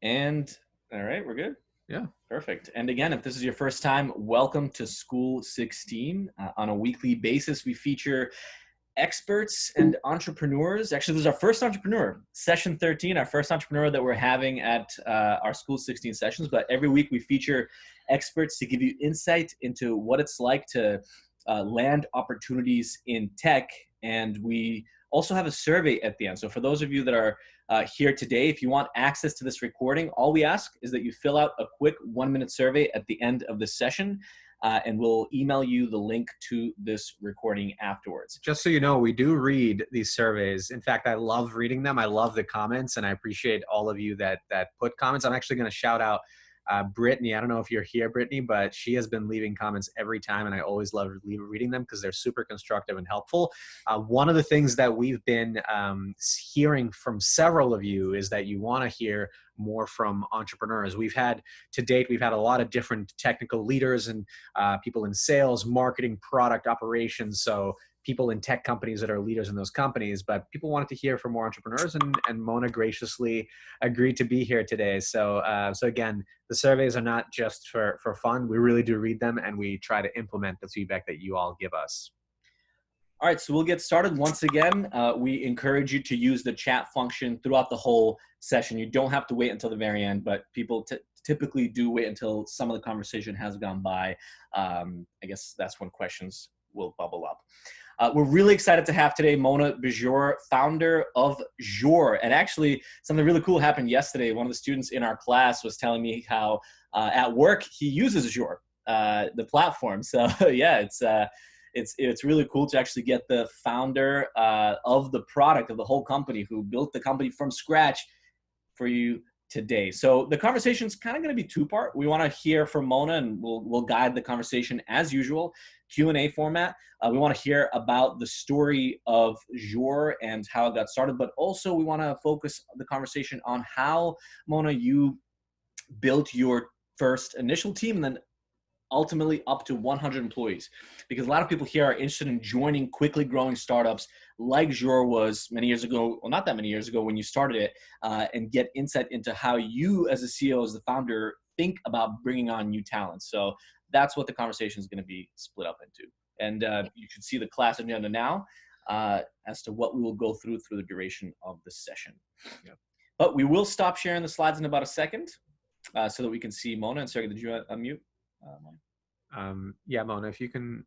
And all right, we're good. Yeah. Perfect. And again, if this is your first time, welcome to School16. On a weekly basis, we feature experts and entrepreneurs. Actually, this is our first entrepreneur, session 13, our first entrepreneur that we're having at our School16 sessions. But every week we feature experts to give you insight into what it's like to land opportunities in tech. And we also have a survey at the end. So for those of you that are here today, if you want access to this recording, all we ask is that you fill out a quick 1-minute survey at the end of the session. And we'll email you the link to this recording afterwards. Just so you know, we do read these surveys. In fact, I love reading them. I love the comments, and I appreciate all of you that put comments. I'm actually going to shout out Brittany. I don't know if you're here, Brittany, but she has been leaving comments every time, and I always love reading them because they're super constructive and helpful. One of the things that we've been hearing from several of you is that you want to hear more from entrepreneurs. We've had a lot of different technical leaders and people in sales, marketing, product operations. So people in tech companies that are leaders in those companies, but people wanted to hear from more entrepreneurs, and Mona graciously agreed to be here today. So again, the surveys are not just for fun. We really do read them, and we try to implement the feedback that you all give us. All right, so we'll get started. Once again, we encourage you to use the chat function throughout the whole session. You don't have to wait until the very end, but people typically do wait until some of the conversation has gone by. I guess that's when questions will bubble up. We're really excited to have today Mona Bijoor, founder of Joor. And actually, something really cool happened yesterday. One of the students in our class was telling me how at work he uses Joor, the platform. So yeah, it's really cool to actually get the founder of the product of the whole company, who built the company from scratch, for you today. So the conversation is kind of going to be two-part. We want to hear from Mona, and we'll guide the conversation as usual, Q&A format. We want to hear about the story of Joor and how it got started, but also we want to focus the conversation on how, Mona, you built your first initial team and then ultimately up to 100 employees. Because a lot of people here are interested in joining quickly growing startups like Joor was many years ago, well, not that many years ago when you started it, and get insight into how you as a CEO, as the founder, think about bringing on new talent. So that's what the conversation is going to be split up into. And you should see the class agenda now as to what we will go through the duration of the session. Yep. But we will stop sharing the slides in about a second so that we can see Mona. And Sergey, did you unmute? Yeah, Mona, if you can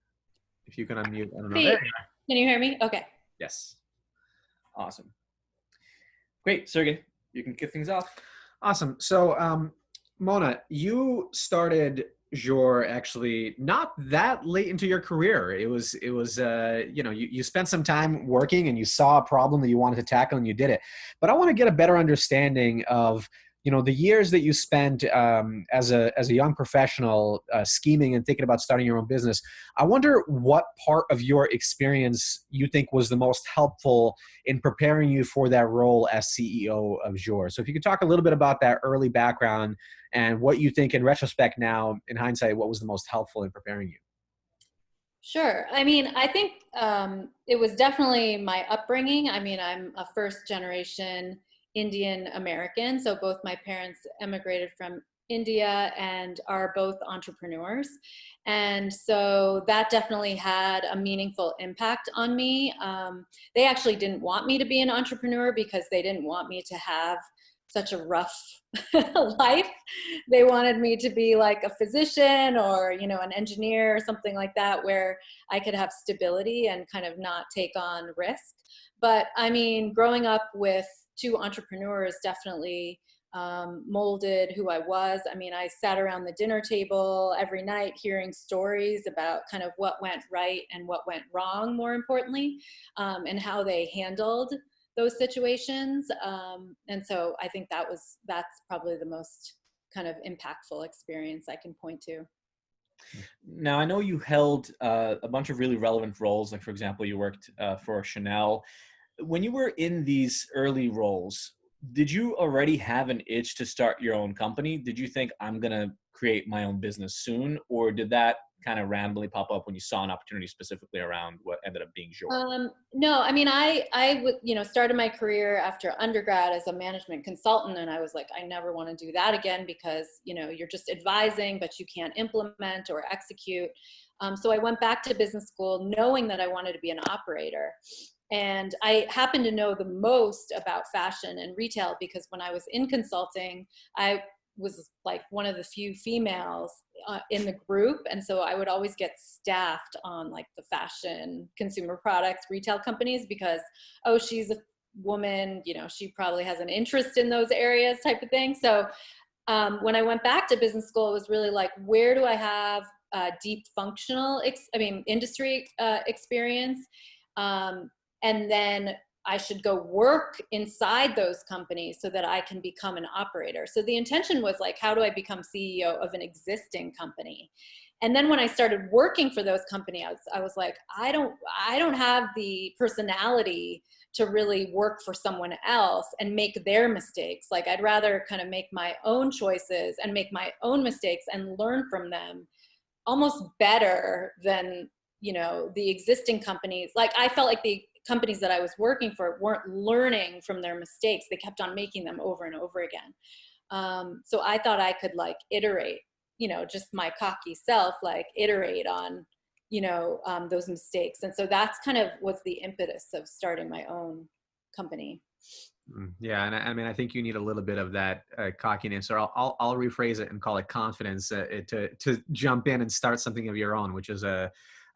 unmute. I don't know. Hey, can you hear me? Okay. Yes. Awesome. Great, Sergey, you can kick things off. Awesome. So, Mona, you started Joor actually not that late into your career. It was you spent some time working and you saw a problem that you wanted to tackle and you did it. But I want to get a better understanding of the years that you spent as a young professional scheming and thinking about starting your own business. I wonder what part of your experience you think was the most helpful in preparing you for that role as CEO of Joor. So if you could talk a little bit about that early background and what you think in retrospect now, in hindsight, what was the most helpful in preparing you? Sure. I mean, I think it was definitely my upbringing. I mean, I'm a first generation Indian American. So both my parents emigrated from India and are both entrepreneurs. And so that definitely had a meaningful impact on me. They actually didn't want me to be an entrepreneur because they didn't want me to have such a rough life. They wanted me to be like a physician or, an engineer or something like that, where I could have stability and kind of not take on risk. But I mean, growing up with two entrepreneurs definitely molded who I was. I mean, I sat around the dinner table every night hearing stories about kind of what went right and what went wrong, more importantly, and how they handled those situations. And so I think that's probably the most kind of impactful experience I can point to. Now, I know you held a bunch of really relevant roles. Like, for example, you worked for Chanel. When you were in these early roles, did you already have an itch to start your own company? Did you think, I'm going to create my own business soon? Or did that kind of randomly pop up when you saw an opportunity specifically around what ended up being Joor? No, I mean, started my career after undergrad as a management consultant, and I was like, I never want to do that again because, you're just advising, but you can't implement or execute. So I went back to business school knowing that I wanted to be an operator. And I happen to know the most about fashion and retail because when I was in consulting, I was like one of the few females in the group. And so I would always get staffed on like the fashion, consumer products, retail companies because, oh, she's a woman, she probably has an interest in those areas type of thing. So when I went back to business school, it was really like, where do I have deep functional, industry experience? And then I should go work inside those companies so that I can become an operator. So the intention was like, how do I become CEO of an existing company? And then when I started working for those companies, I was like, I don't have the personality to really work for someone else and make their mistakes. Like I'd rather kind of make my own choices and make my own mistakes and learn from them almost better than, the existing companies. Like I felt like the companies that I was working for weren't learning from their mistakes. They kept on making them over and over again. So I thought I could like iterate, just my cocky self, like iterate on, those mistakes. And so that's kind of what's the impetus of starting my own company. Yeah, and I think you need a little bit of that cockiness, or I'll rephrase it and call it confidence to jump in and start something of your own, which is a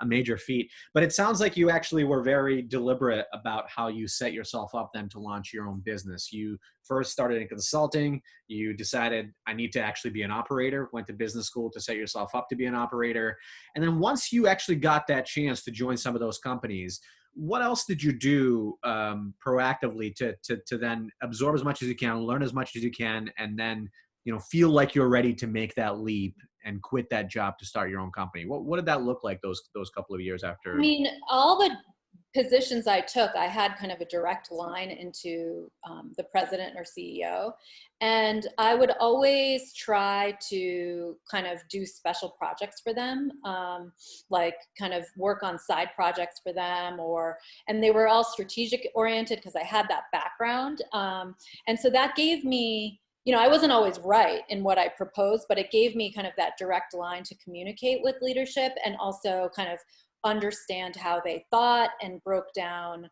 major feat. But it sounds like you actually were very deliberate about how you set yourself up then to launch your own business. You first started in consulting. You decided I need to actually be an operator, went to business school to set yourself up to be an operator. And then once you actually got that chance to join some of those companies, what else did you do proactively to then absorb as much as you can, learn as much as you can, and then feel like you're ready to make that leap and quit that job to start your own company? What did that look like those couple of years after? I mean, all the positions I took, I had kind of a direct line into the president or CEO. And I would always try to kind of do special projects for them, like kind of work on side projects for them, and they were all strategic oriented because I had that background. And so that gave me, I wasn't always right in what I proposed, but it gave me kind of that direct line to communicate with leadership and also kind of understand how they thought and broke down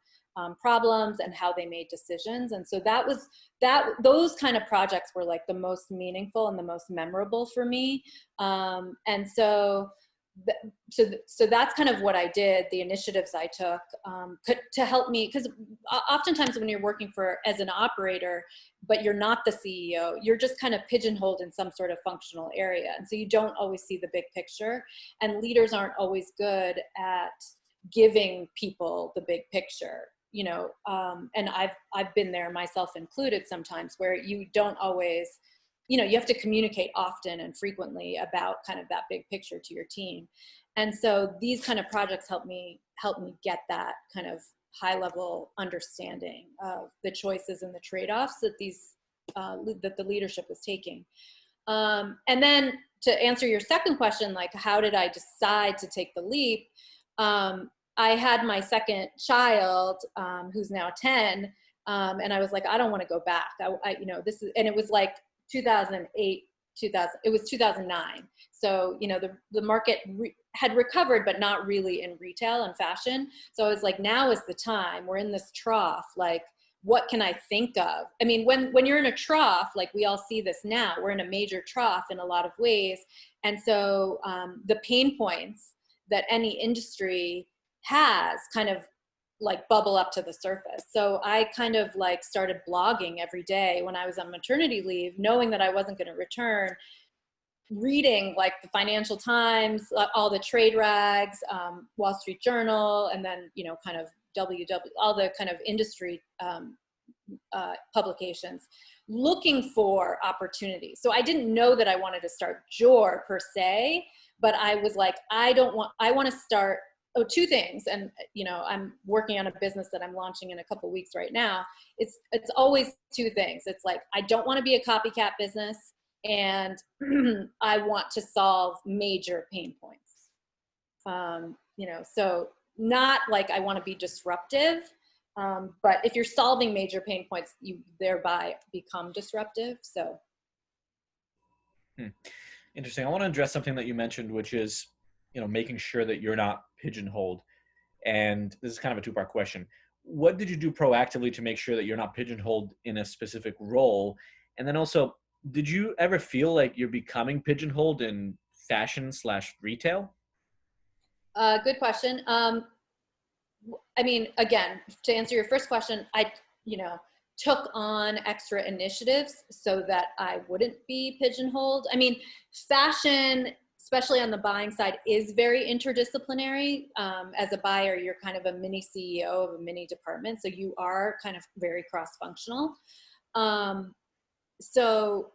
problems and how they made decisions. And so those kind of projects were like the most meaningful and the most memorable for me. And so that's kind of what I did, the initiatives I took to help me, because oftentimes when you're working as an operator, but you're not the CEO, you're just kind of pigeonholed in some sort of functional area. And so you don't always see the big picture, and leaders aren't always good at giving people the big picture, and I've been there, myself included, sometimes where you don't always, you have to communicate often and frequently about kind of that big picture to your team. And so these kind of projects help me get that kind of high level understanding of the choices and the trade-offs that that the leadership was taking. And then to answer your second question, like how did I decide to take the leap? I had my second child, who's now 10, and I was like, I don't want to go back. And it was like 2008, it was 2009. So, the market had recovered, but not really in retail and fashion. So I was like, now is the time. We're in this trough. Like, what can I think of? I mean, when you're in a trough, like we all see this now, we're in a major trough in a lot of ways. And so the pain points that any industry has kind of like bubble up to the surface. So I kind of like started blogging every day when I was on maternity leave, knowing that I wasn't going to return, reading like the Financial Times, all the trade rags, Wall Street Journal, and then, kind of all the kind of industry publications, looking for opportunities. So I didn't know that I wanted to start Joor per se, but I was like, I want to start two things. And, I'm working on a business that I'm launching in a couple of weeks right now. It's always two things. It's like, I don't want to be a copycat business, and I want to solve major pain points. So not like I want to be disruptive, but if you're solving major pain points, you thereby become disruptive. So. Interesting. I want to address something that you mentioned, which is, making sure that you're not pigeonholed. And this is kind of a two-part question. What did you do proactively to make sure that you're not pigeonholed in a specific role? And then also, did you ever feel like you're becoming pigeonholed in fashion/retail? Good question. Again, to answer your first question, I, took on extra initiatives so that I wouldn't be pigeonholed. Fashion, especially on the buying side, is very interdisciplinary. As a buyer, you're kind of a mini CEO of a mini department, so you are kind of very cross-functional. And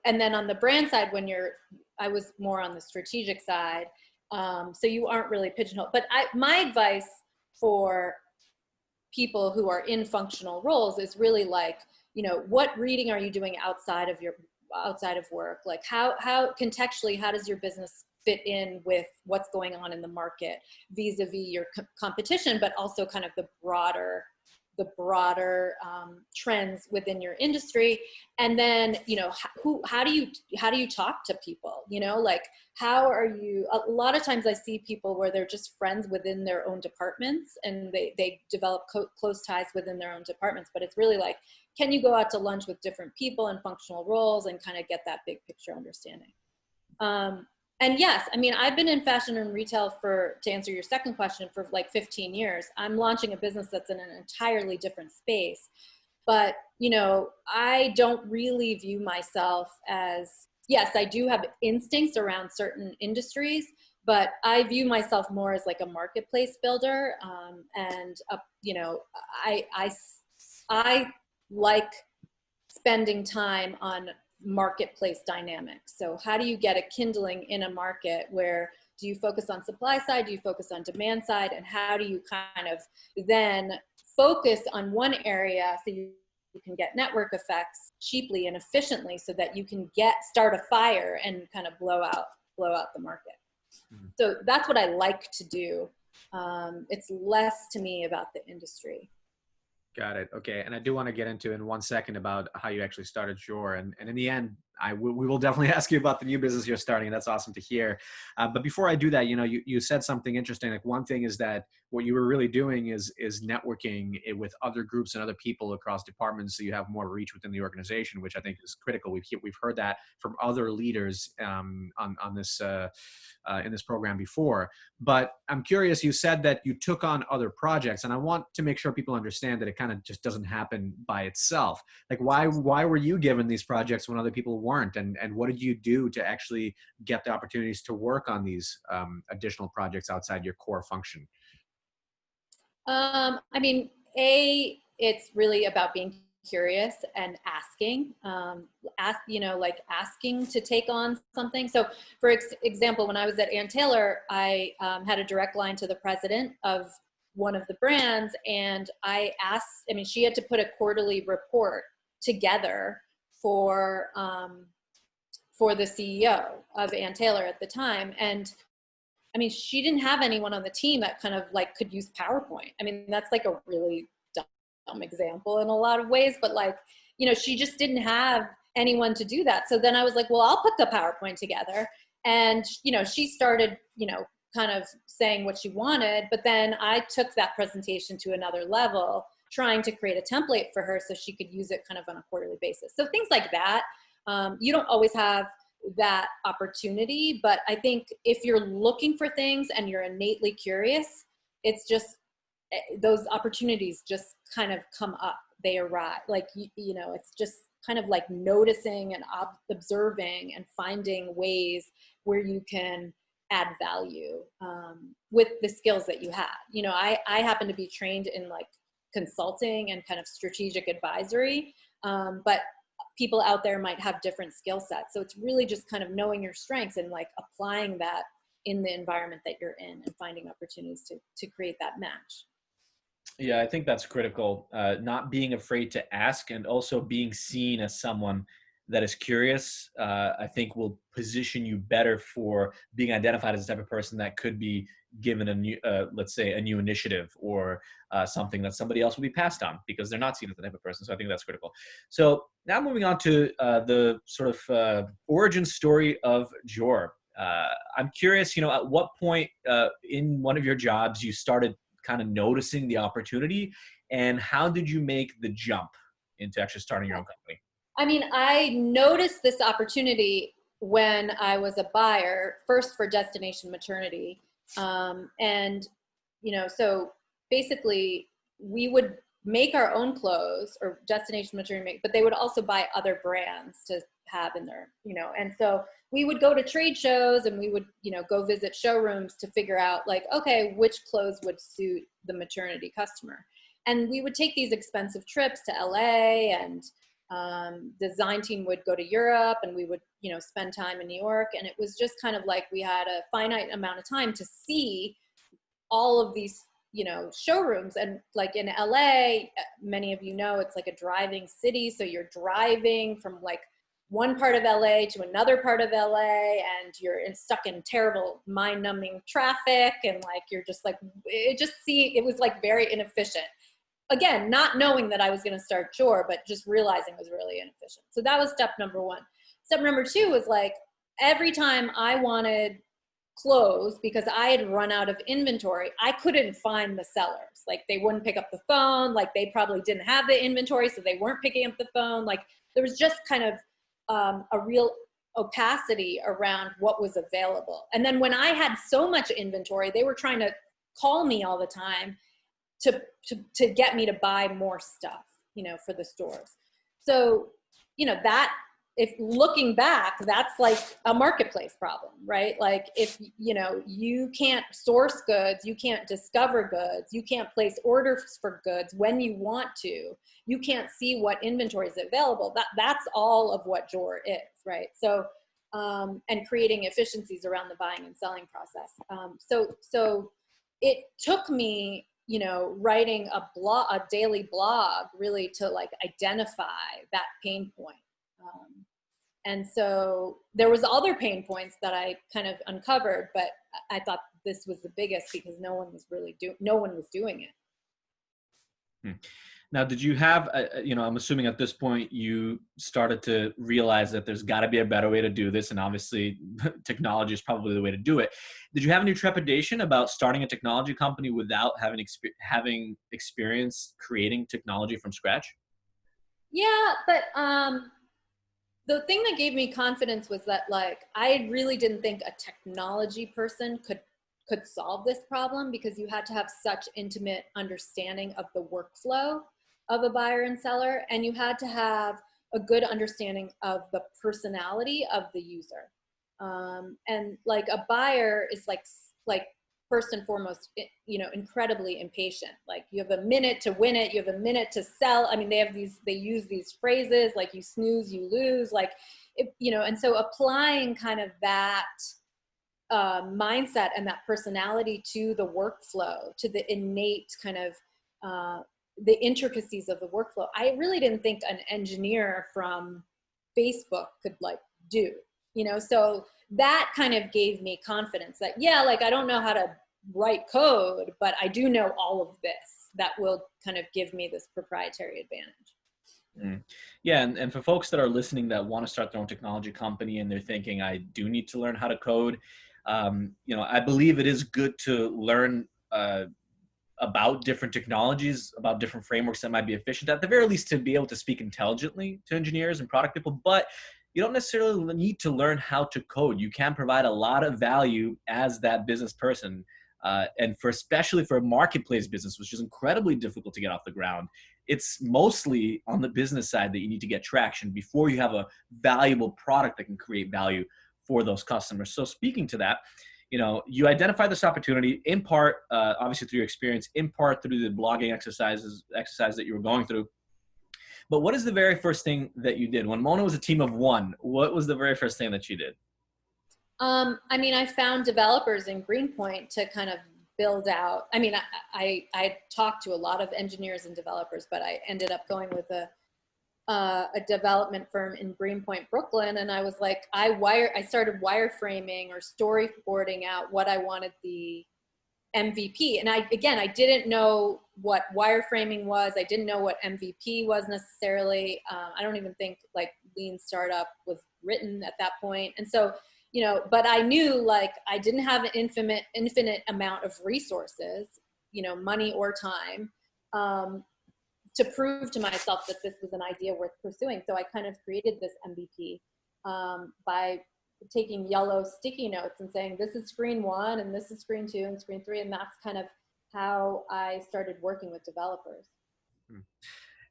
then on the brand side, I was more on the strategic side, so you aren't really pigeonholed. But my advice for people who are in functional roles is really like, what reading are you doing outside of work? Like how contextually, how does your business fit in with what's going on in the market vis-a-vis your competition, but also kind of the broader trends within your industry. And then, how do you talk to people? Like, how are you? A lot of times I see people where they're just friends within their own departments, and they develop close ties within their own departments. But it's really like, can you go out to lunch with different people in functional roles and kind of get that big picture understanding? And yes, I've been in fashion and retail to answer your second question, for like 15 years. I'm launching a business that's in an entirely different space. But, I don't really view myself as, yes, I do have instincts around certain industries, but I view myself more as like a marketplace builder. I like spending time on marketplace dynamics. So how do you get a kindling in a market? Where do you focus on supply side? Do you focus on demand side? And how do you kind of then focus on one area so you can get network effects cheaply and efficiently, so that you can start a fire and kind of blow out the market. So that's what I like to do. It's less to me about the industry. Got it. Okay. And I do want to get into in 1 second about how you actually started Joor. And in the end, we will definitely ask you about the new business you're starting. That's awesome to hear. But before I do that, you said something interesting. Like, one thing is that what you were really doing is networking with other groups and other people across departments, so you have more reach within the organization, which I think is critical. We've heard that from other leaders on this in this program before. But I'm curious, you said that you took on other projects, and I want to make sure people understand that it kind of just doesn't happen by itself. Like, why were you given these projects when other people weren't? And what did you do to actually get the opportunities to work on these additional projects outside your core function? It's really about being curious and asking, asking to take on something. So for example, when I was at Ann Taylor, I had a direct line to the president of one of the brands. And I asked, she had to put a quarterly report together for the CEO of Ann Taylor at the time. And she didn't have anyone on the team that kind of like could use PowerPoint. That's like a really dumb example in a lot of ways, but she just didn't have anyone to do that. So then I was like, well, I'll put the PowerPoint together. And, she started, kind of saying what she wanted, but then I took that presentation to another level, trying to create a template for her so she could use it kind of on a quarterly basis. So things like that. You don't always have that opportunity, but I think if you're looking for things and you're innately curious, it's just, those opportunities just kind of come up, they arrive. It's just kind of like noticing and observing and finding ways where you can add value with the skills that you have. I happen to be trained in like consulting and kind of strategic advisory, but people out there might have different skill sets. So it's really just kind of knowing your strengths and like applying that in the environment that you're in and finding opportunities to create that match. Yeah, I think that's critical. Not being afraid to ask, and also being seen as someone that is curious, I think will position you better for being identified as the type of person that could be given a new, let's say, a new initiative or something that somebody else will be passed on because they're not seen as the type of person. So I think that's critical. So now moving on to the sort of origin story of Joor. I'm curious, at what point in one of your jobs you started kind of noticing the opportunity, and how did you make the jump into actually starting your own company? I mean, I noticed this opportunity when I was a buyer, first for Destination Maternity. And, so basically we would make our own clothes, or Destination Maternity make, but they would also buy other brands to have in their, and so we would go to trade shows and we would, go visit showrooms to figure out like, okay, which clothes would suit the maternity customer. And we would take these expensive trips to LA, and design team would go to Europe, and we would, spend time in New York. And it was just kind of like we had a finite amount of time to see all of these, showrooms. And like in LA, many of it's like a driving city. So you're driving from like one part of LA to another part of LA, and you're stuck in terrible mind-numbing traffic. And like, you're just like, it was like very inefficient. Again, not knowing that I was going to start Joor, but just realizing it was really inefficient. So that was step number one. Step number two was like, every time I wanted clothes, because I had run out of inventory, I couldn't find the sellers. Like, they wouldn't pick up the phone. Like, they probably didn't have the inventory, so they weren't picking up the phone. Like, there was just kind of a real opacity around what was available. And then when I had so much inventory, they were trying to call me all the time to get me to buy more stuff, for the stores. So, that, if looking back, that's like a marketplace problem, right? Like, if, you can't source goods, you can't discover goods, you can't place orders for goods when you want to, you can't see what inventory is available. That's all of what Joor is, right? So, and creating efficiencies around the buying and selling process. So it took me, writing a daily blog, really to like identify that pain point. And so there was other pain points that I kind of uncovered, but I thought this was the biggest because no one was doing it. Now, did you have, I'm assuming at this point you started to realize that there's got to be a better way to do this, and obviously technology is probably the way to do it. Did you have any trepidation about starting a technology company without having experience creating technology from scratch? Yeah, but the thing that gave me confidence was that, like, I really didn't think a technology person could solve this problem, because you had to have such intimate understanding of the workflow of a buyer and seller, and you had to have a good understanding of the personality of the user. And like, a buyer is like first and foremost, incredibly impatient. Like, you have a minute to win it, you have a minute to sell. I mean, they use these phrases like, you snooze, you lose, like, and so applying kind of that mindset and that personality to the workflow, to the innate kind of the intricacies of the workflow, I really didn't think an engineer from Facebook could like do, so that kind of gave me confidence that, yeah, like, I don't know how to write code, but I do know all of this that will kind of give me this proprietary advantage. Yeah, and for folks that are listening that want to start their own technology company and they're thinking, I do need to learn how to code, I believe it is good to learn about different technologies, about different frameworks that might be efficient, at the very least to be able to speak intelligently to engineers and product people. But you don't necessarily need to learn how to code. You can provide a lot of value as that business person. And especially for a marketplace business, which is incredibly difficult to get off the ground, it's mostly on the business side that you need to get traction before you have a valuable product that can create value for those customers. So speaking to that, you identified this opportunity in part, obviously through your experience, in part through the blogging exercise that you were going through. But what is the very first thing that you did? When Mona was a team of one, what was the very first thing that you did? I mean, I found developers in Greenpoint to kind of build out. I mean, I talked to a lot of engineers and developers, but I ended up going with a development firm in Greenpoint, Brooklyn. And I was like, I started wireframing or storyboarding out what I wanted the MVP. And I didn't know what wireframing was. I didn't know what MVP was necessarily. I don't even think like Lean Startup was written at that point. And so, but I knew like I didn't have an infinite amount of resources, money or time, to prove to myself that this was an idea worth pursuing. So I kind of created this MVP by taking yellow sticky notes and saying, this is screen 1 and this is screen 2 and screen 3. And that's kind of how I started working with developers.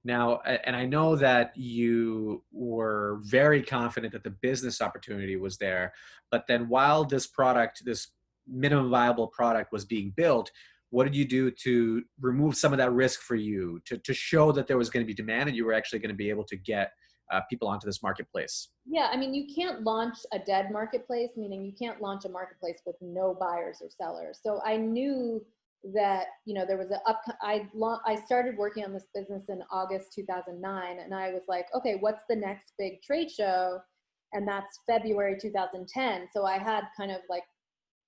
Now, and I know that you were very confident that the business opportunity was there, but then while this product, this minimum viable product was being built, what did you do to remove some of that risk for you, to show that there was going to be demand and you were actually going to be able to get people onto this marketplace? Yeah, I mean, you can't launch a dead marketplace, meaning you can't launch a marketplace with no buyers or sellers. So I knew that, there was I started working on this business in August 2009, and I was like, okay, what's the next big trade show? And that's February 2010. So I had kind of like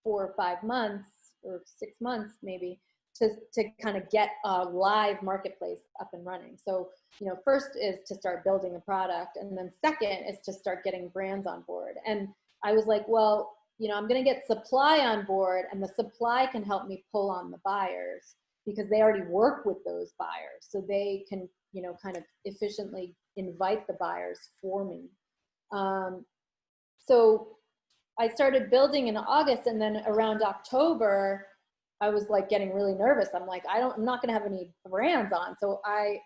4 or 5 months or 6 months maybe to kind of get a live marketplace up and running. So, first is to start building a product, and then second is to start getting brands on board. And I was like, well, I'm going to get supply on board, and the supply can help me pull on the buyers because they already work with those buyers. So they can, kind of efficiently invite the buyers for me. So I started building in August, and then around October, I was like getting really nervous. I'm like, I'm not going to have any brands on. So I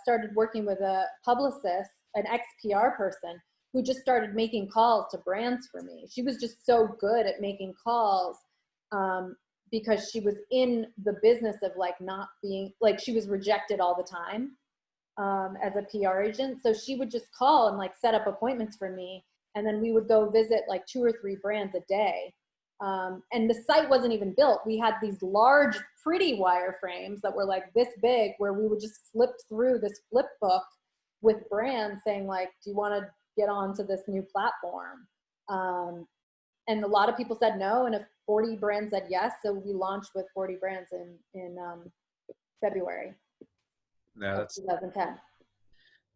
started working with a publicist, an ex-PR person, who just started making calls to brands for me. She was just so good at making calls because she was in the business of like not being, like she was rejected all the time as a PR agent. So she would just call and like set up appointments for me. And then we would go visit like 2 or 3 brands a day. And the site wasn't even built. We had these large, pretty wireframes that were like this big, where we would just flip through this flip book with brands saying like, do you want to get onto this new platform? And a lot of people said no, and 40 brands said yes. So we launched with 40 brands in February of 2010.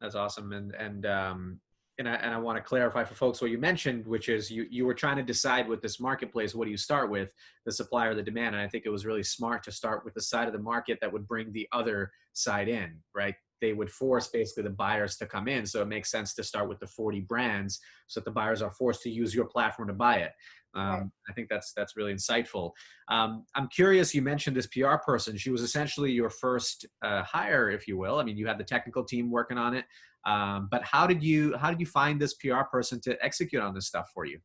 That's awesome. And I want to clarify for folks what you mentioned, which is you were trying to decide with this marketplace, what do you start with, the supply or the demand? And I think it was really smart to start with the side of the market that would bring the other side in, right? They would force basically the buyers to come in. So it makes sense to start with the 40 brands so that the buyers are forced to use your platform to buy it. Right. I think that's really insightful. I'm curious, you mentioned this PR person. She was essentially your first hire, if you will. I mean, you had the technical team working on it. But how did you find this PR person to execute on this stuff for you?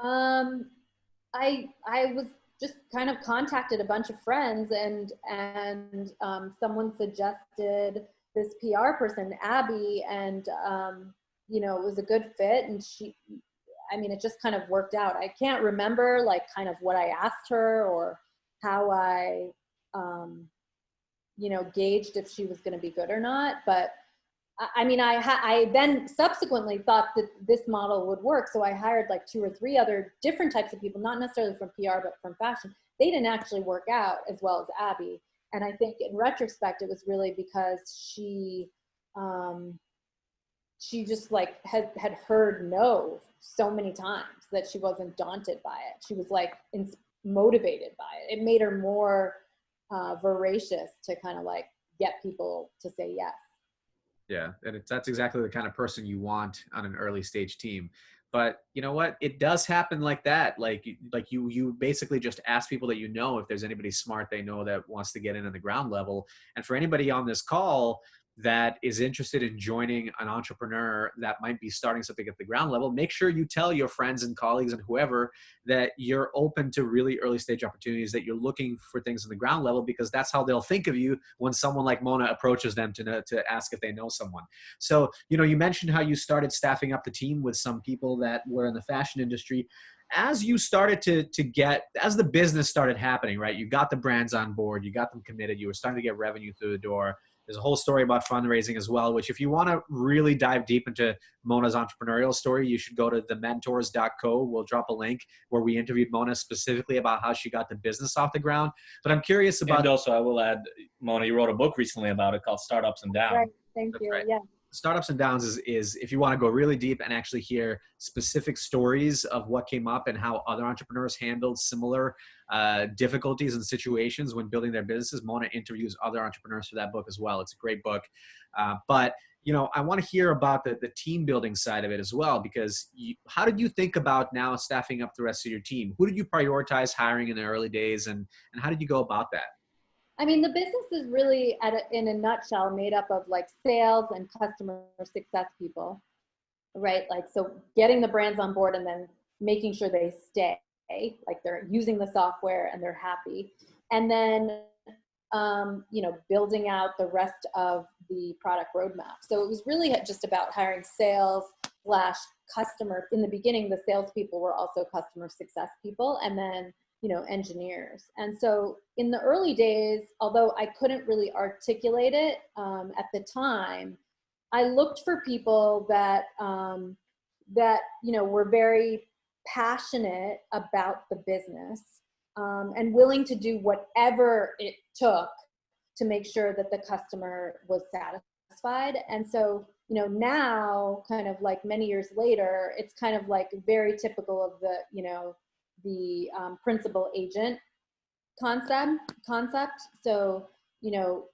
I was just kind of contacted a bunch of friends, and someone suggested this PR person, Abby, and it was a good fit, and it just kind of worked out. I can't remember like kind of what I asked her or how I gauged if she was going to be good or not, but I then subsequently thought that this model would work. So I hired like 2 or 3 other different types of people, not necessarily from PR, but from fashion. They didn't actually work out as well as Abby. And I think in retrospect, it was really because she just like had heard no so many times that she wasn't daunted by it. She was like motivated by it. It made her more voracious to kind of like get people to say yes. Yeah, and that's exactly the kind of person you want on an early stage team. But you know what? It does happen like that. Like you basically just ask people that if there's anybody smart they know that wants to get in on the ground level. And for anybody on this call that is interested in joining an entrepreneur that might be starting something at the ground level, make sure you tell your friends and colleagues and whoever that you're open to really early stage opportunities, that you're looking for things on the ground level, because that's how they'll think of you when someone like Mona approaches them to ask if they know someone. So, you mentioned how you started staffing up the team with some people that were in the fashion industry. As you started as the business started happening, right? You got the brands on board, you got them committed, you were starting to get revenue through the door. There's a whole story about fundraising as well, which if you want to really dive deep into Mona's entrepreneurial story, you should go to thementors.co. We'll drop a link where we interviewed Mona specifically about how she got the business off the ground. But I'm curious about... And also, I will add, Mona, you wrote a book recently about it called Startups and Downs. Right. Thank That's you. right. Yeah. Startups and Downs is if you want to go really deep and actually hear specific stories of what came up and how other entrepreneurs handled similar difficulties and situations when building their businesses. Mona interviews other entrepreneurs for that book as well. It's a great book. But you know, I want to hear about the team building side of it as well, because how did you think about now staffing up the rest of your team? Who did you prioritize hiring in the early days, and how did you go about that? I mean, the business is really, in a nutshell, made up of like sales and customer success people, right? Like, so getting the brands on board and then making sure they stay, like they're using the software and they're happy. And then, you know, building out the rest of the product roadmap. So it was really just about hiring sales / customer. In the beginning, the salespeople were also customer success people, and then, you know, engineers. And so in the early days, although I couldn't really articulate it at the time, I looked for people that, you know, were very passionate about the business and willing to do whatever it took to make sure that the customer was satisfied. And so, you know, now kind of like many years later, it's kind of like very typical of the, you know, the principal agent concept. So, you know,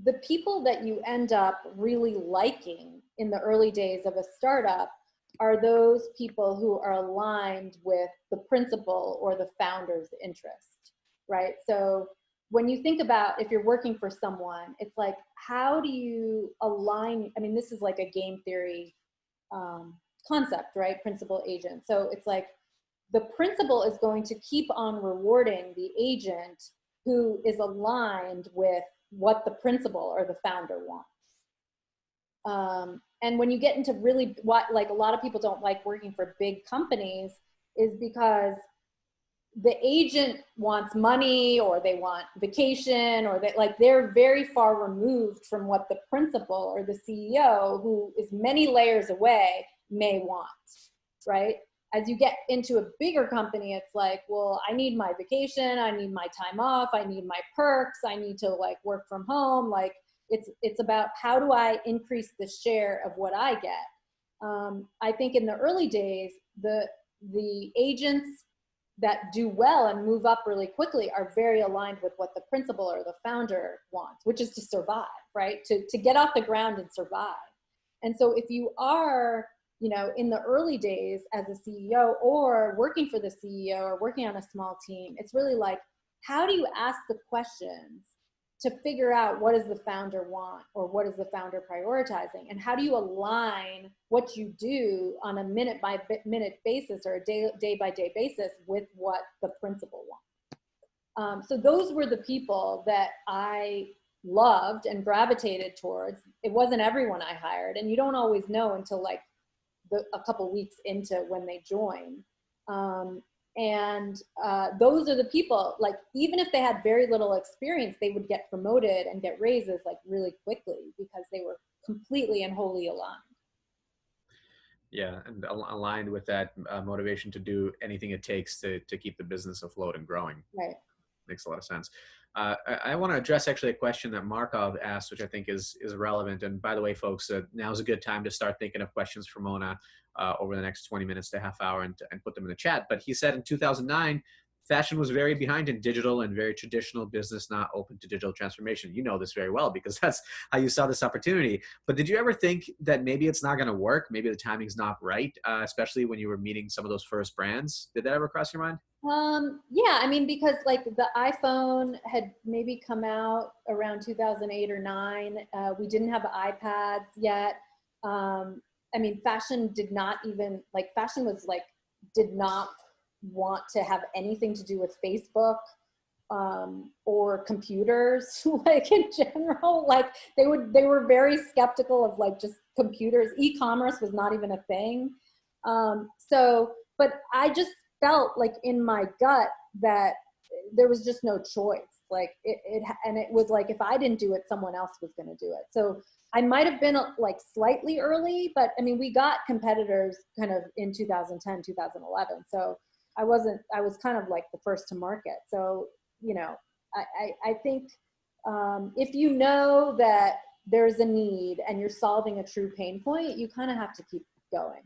the people that you end up really liking in the early days of a startup are those people who are aligned with the principal or the founder's interest, right? So when you think about if you're working for someone, it's like, how do you align? I mean, this is like a game theory concept, right? Principal agent. So it's like, the principal is going to keep on rewarding the agent who is aligned with what the principal or the founder wants. And when you get into really what, like a lot of people don't like working for big companies, is because the agent wants money, or they want vacation, or they're very far removed from what the principal or the CEO, who is many layers away, may want, right? As you get into a bigger company, it's like, well, I need my vacation, I need my time off, I need my perks, I need to like work from home. Like it's about how do I increase the share of what I get. I think in the early days, the agents that do well and move up really quickly are very aligned with what the principal or the founder wants, which is to survive, right? To get off the ground and survive. And so if you are, you know, in the early days as a CEO or working for the CEO or working on a small team, it's really like, how do you ask the questions to figure out what does the founder want, or what is the founder prioritizing, and how do you align what you do on a minute by minute basis or a day by day basis with what the principal wants. So those were the people that I loved and gravitated towards. It wasn't everyone I hired, and you don't always know until like a couple weeks into when they join. Those are the people, like, even if they had very little experience, they would get promoted and get raises like really quickly because they were completely and wholly aligned. Yeah, and aligned with that motivation to do anything it takes to keep the business afloat and growing. Right. Makes a lot of sense. I want to address actually a question that Markov asked, which I think is relevant. And by the way, folks, now's a good time to start thinking of questions for Mona over the next 20 minutes to half hour and put them in the chat. But he said in 2009, fashion was very behind in digital and very traditional business, not open to digital transformation. You know this very well because that's how you saw this opportunity. But did you ever think that maybe it's not going to work? Maybe the timing's not right, especially when you were meeting some of those first brands? Did that ever cross your mind? Yeah, I mean, because like the iPhone had maybe come out around 2008 or 9. We didn't have iPads yet. I mean, fashion did not even, like, fashion was like, did not want to have anything to do with Facebook or computers, like in general. Like they were very skeptical of like just computers. E-commerce was not even a thing. But I just felt like in my gut that there was just no choice. Like and it was like, if I didn't do it, someone else was going to do it. So I might've been like slightly early, but I mean, we got competitors kind of in 2010, 2011. So I was kind of like the first to market. So, I think if you know that there's a need and you're solving a true pain point, you kind of have to keep going.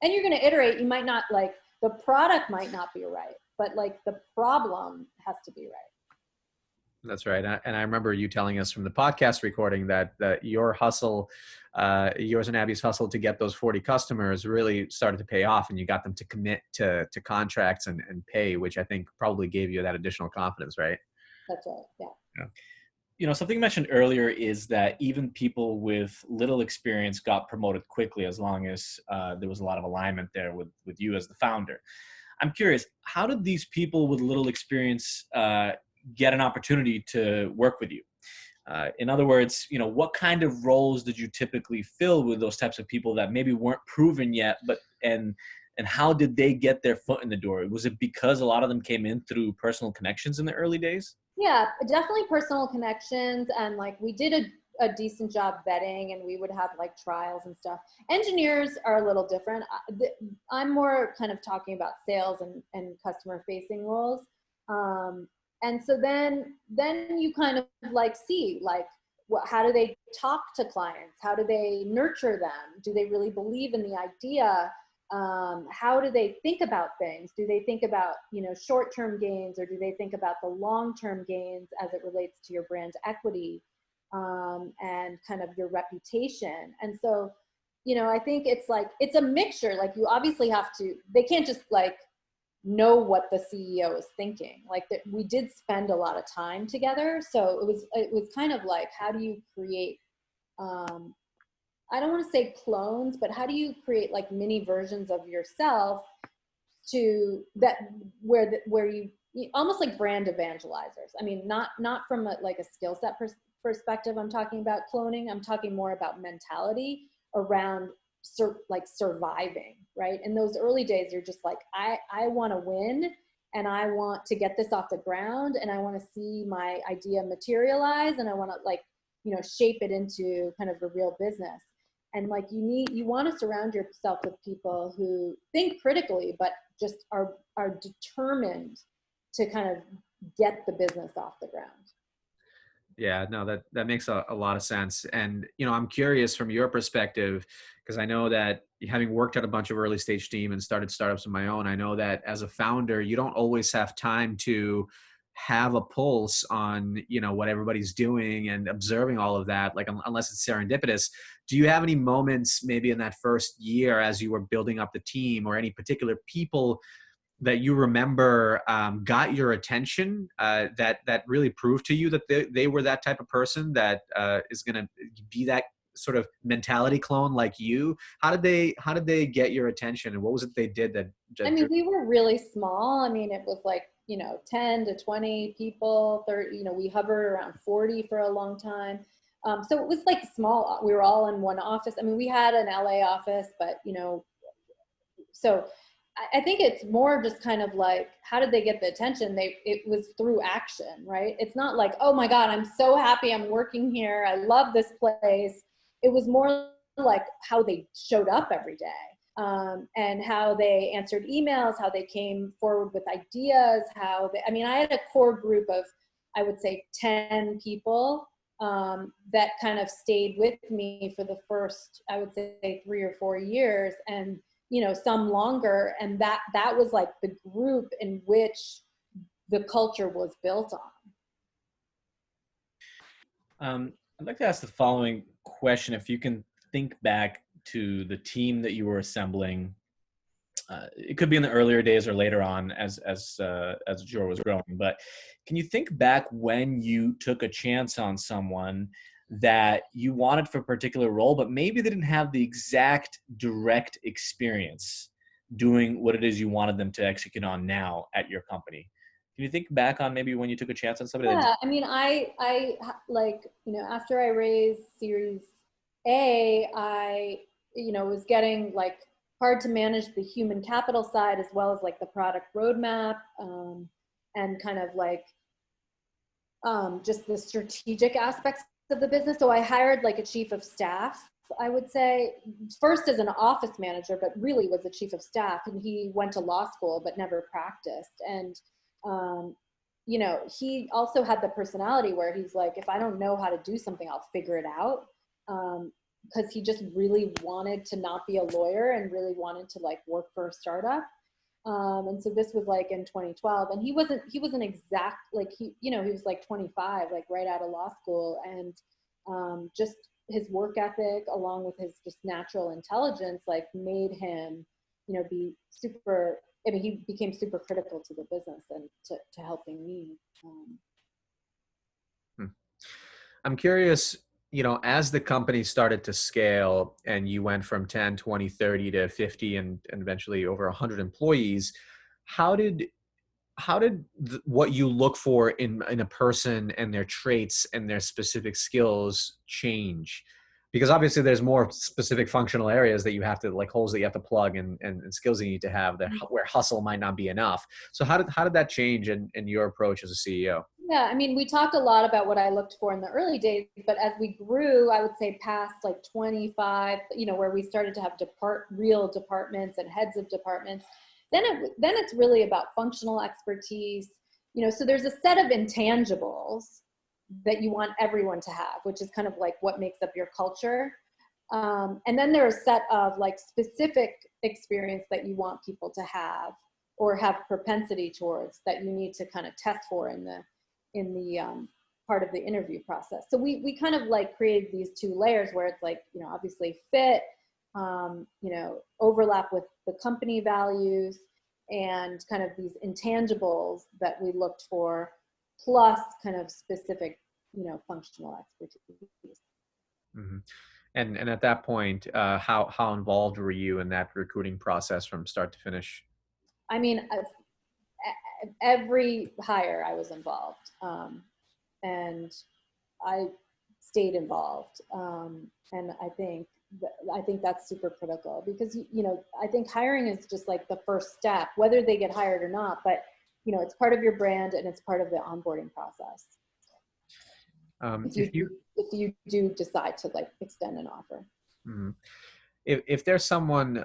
And you're going to iterate. You might not like, the product might not be right, but like the problem has to be right. That's right. And I remember you telling us from the podcast recording that your hustle, yours and Abby's hustle to get those 40 customers really started to pay off, and you got them to commit to contracts and pay, which I think probably gave you that additional confidence, right? That's right. Yeah. Something you mentioned earlier is that even people with little experience got promoted quickly, as long as there was a lot of alignment there with you as the founder. I'm curious, how did these people with little experience get an opportunity to work with you? In other words, what kind of roles did you typically fill with those types of people that maybe weren't proven yet, and how did they get their foot in the door? Was it because a lot of them came in through personal connections in the early days? Yeah, definitely personal connections. And like, we did a decent job vetting, and we would have like trials and stuff. Engineers are a little different. I'm more kind of talking about sales and customer facing roles. And so then you kind of like see like, how do they talk to clients? How do they nurture them? Do they really believe in the idea? How do they think about things? Do they think about, short-term gains, or do they think about the long-term gains as it relates to your brand equity, and kind of your reputation? And so, I think it's a mixture. Like, you obviously have to, they can't just like know what the CEO is thinking. Like, that we did spend a lot of time together. So it was kind of like, how do you create, I don't want to say clones, but how do you create like mini versions of yourself to that, where you almost like brand evangelizers. I mean, not from like a skill set perspective. I'm talking about cloning. I'm talking more about mentality around like surviving, right? In those early days, you're just like, I want to win, and I want to get this off the ground, and I want to see my idea materialize, and I want to like, shape it into kind of a real business. And like, you want to surround yourself with people who think critically, but just are determined to kind of get the business off the ground. Yeah, no, that makes a lot of sense. And, I'm curious from your perspective, because I know that having worked at a bunch of early stage team and started startups of my own, I know that as a founder, you don't always have time to have a pulse on, what everybody's doing and observing all of that, like, unless it's serendipitous. Do you have any moments maybe in that first year as you were building up the team, or any particular people that you remember got your attention, that really proved to you that they were that type of person that is going to be that sort of mentality clone like you? How did they get your attention, and what was it they did that I mean, we were really small. I mean, it was like, 10 to 20 people, 30, we hovered around 40 for a long time. So it was like small. We were all in one office. I mean, we had an LA office, but, so I think it's more just kind of like, how did they get the attention? It was through action, right? It's not like, oh my God, I'm so happy I'm working here, I love this place. It was more like how they showed up every day, and how they answered emails, how they came forward with ideas, I had a core group of, I would say 10 people, that kind of stayed with me for the first, I would say 3 or 4 years, and some longer. And that was like the group in which the culture was built on. I'd like to ask the following question. If you can think back to the team that you were assembling, it could be in the earlier days or later on as Joor was growing, but can you think back when you took a chance on someone that you wanted for a particular role, but maybe they didn't have the exact direct experience doing what it is you wanted them to execute on now at your company? Can you think back on maybe when you took a chance on somebody? Yeah, I mean, I like, after I raised Series A, I, was getting like hard to manage the human capital side as well as like the product roadmap, and kind of like just the strategic aspects of the business. So I hired like a chief of staff, I would say, first as an office manager, but really was a chief of staff. And he went to law school, but never practiced. And, you know, he also had the personality where he's like, if I don't know how to do something, I'll figure it out. Because he just really wanted to not be a lawyer and really wanted to like work for a startup. And so this was like in 2012, and he wasn't exact, like he, you know, he was like 25, like right out of law school, and just his work ethic along with his just natural intelligence, like made him, you know, be super, I mean, he became super critical to the business and to helping me. I'm curious, you know, as the company started to scale and you went from 10, 20, 30 to 50 and eventually over 100 employees, how did what you look for in a person and their traits and their specific skills change? Because obviously there's more specific functional areas that you have to, like holes that you have to plug and skills that you need to have that where hustle might not be enough. So how did that change in your approach as a CEO? Yeah, I mean, we talked a lot about what I looked for in the early days, but as we grew, I would say past like 25, you know, where we started to have real departments and heads of departments, then it's really about functional expertise, you know. So there's a set of intangibles that you want everyone to have, which is kind of like what makes up your culture. And then there are a set of like specific experience that you want people to have or have propensity towards that you need to kind of test for in the part of the interview process. So we kind of like created these two layers where it's like, you know, obviously fit, you know, overlap with the company values and kind of these intangibles that we looked for, plus kind of specific, you know, functional expertise. Mm-hmm. And at that point, how involved were you in that recruiting process from start to finish? I mean, every hire I was involved, and I stayed involved. And I think that's super critical because, you know, I think hiring is just like the first step, whether they get hired or not, but you know, it's part of your brand and it's part of the onboarding process. If you do decide to like extend an offer. Mm-hmm. If there's someone,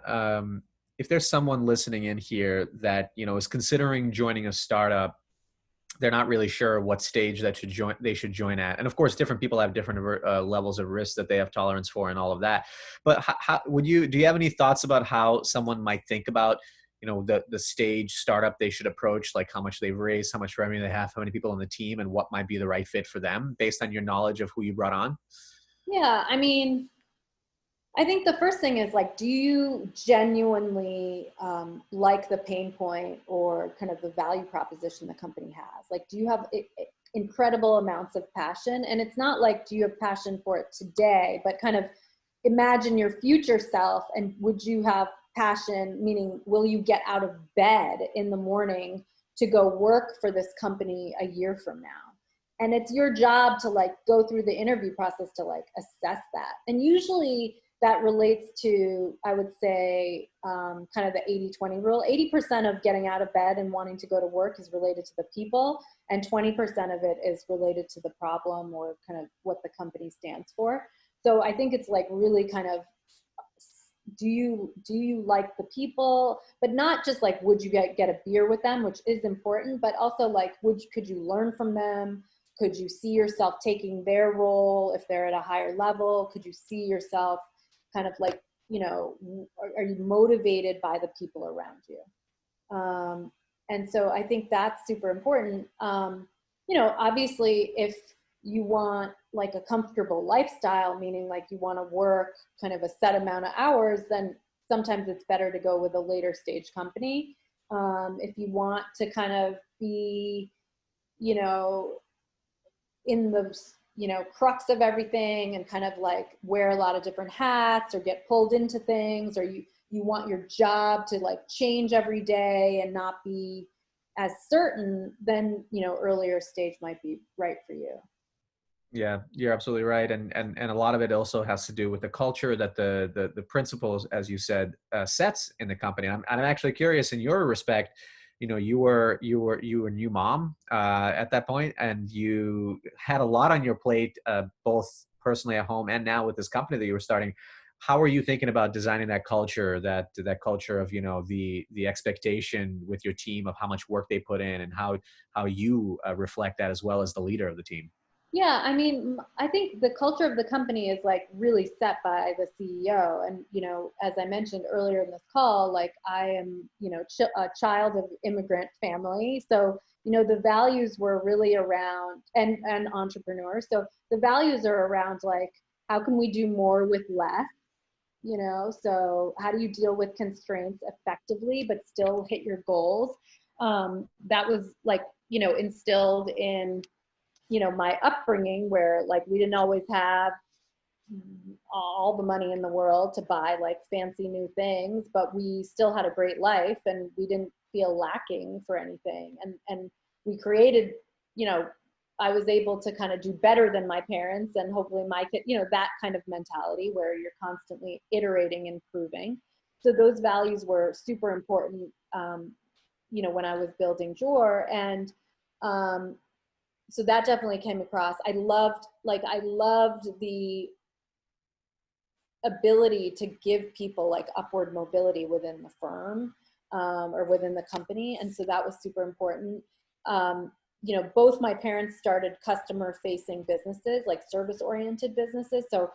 if there's someone listening in here that, you know, is considering joining a startup, they're not really sure what stage they should join at. And of course, different people have different levels of risk that they have tolerance for and all of that. But do you have any thoughts about how someone might think about, you know, the stage startup they should approach, like how much they've raised, how much revenue they have, how many people on the team, and what might be the right fit for them based on your knowledge of who you brought on? Yeah, I mean, I think the first thing is like, do you genuinely like the pain point or kind of the value proposition the company has? Like, do you have incredible amounts of passion? And it's not like, do you have passion for it today, but kind of imagine your future self, and would you have passion, meaning will you get out of bed in the morning to go work for this company a year from now? And it's your job to like go through the interview process to like assess that. And usually that relates to, I would say, kind of the 80-20 rule. 80% of getting out of bed and wanting to go to work is related to the people, and 20% of it is related to the problem or kind of what the company stands for. So I think it's like really kind of, do you like the people, but not just like, would you get a beer with them, which is important, but also like, could you learn from them? Could you see yourself taking their role if they're at a higher level? Could you see yourself kind of like, you know, are you motivated by the people around you? And so I think that's super important. You know, obviously if you want like a comfortable lifestyle, meaning like you want to work kind of a set amount of hours, then sometimes it's better to go with a later stage company. If you want to kind of be, you know, in the, you know, crux of everything and kind of like wear a lot of different hats or get pulled into things, or you want your job to like change every day and not be as certain, then, you know, earlier stage might be right for you. Yeah, you're absolutely right. And a lot of it also has to do with the culture that the principals, as you said, sets in the company. I'm actually curious in your respect, you were a new mom at that point, and you had a lot on your plate, both personally at home and now with this company that you were starting. How are you thinking about designing that culture, that culture of, the expectation with your team of how much work they put in, and how you reflect that as well as the leader of the team? Yeah, I mean, I think the culture of the company is like really set by the CEO. And, as I mentioned earlier in this call, like I am, a child of immigrant family. So, the values were really around, and entrepreneurs. So the values are around like, how can we do more with less? So how do you deal with constraints effectively, but still hit your goals? That was like, instilled in my upbringing, where like we didn't always have all the money in the world to buy like fancy new things, but we still had a great life and we didn't feel lacking for anything. And we created, I was able to kind of do better than my parents, and hopefully my kid, that kind of mentality where you're constantly iterating and improving. So those values were super important, when I was building Joor. And so that definitely came across. I loved the ability to give people like upward mobility within the firm, or within the company. And so that was super important. Both my parents started customer facing businesses, like service oriented businesses. So,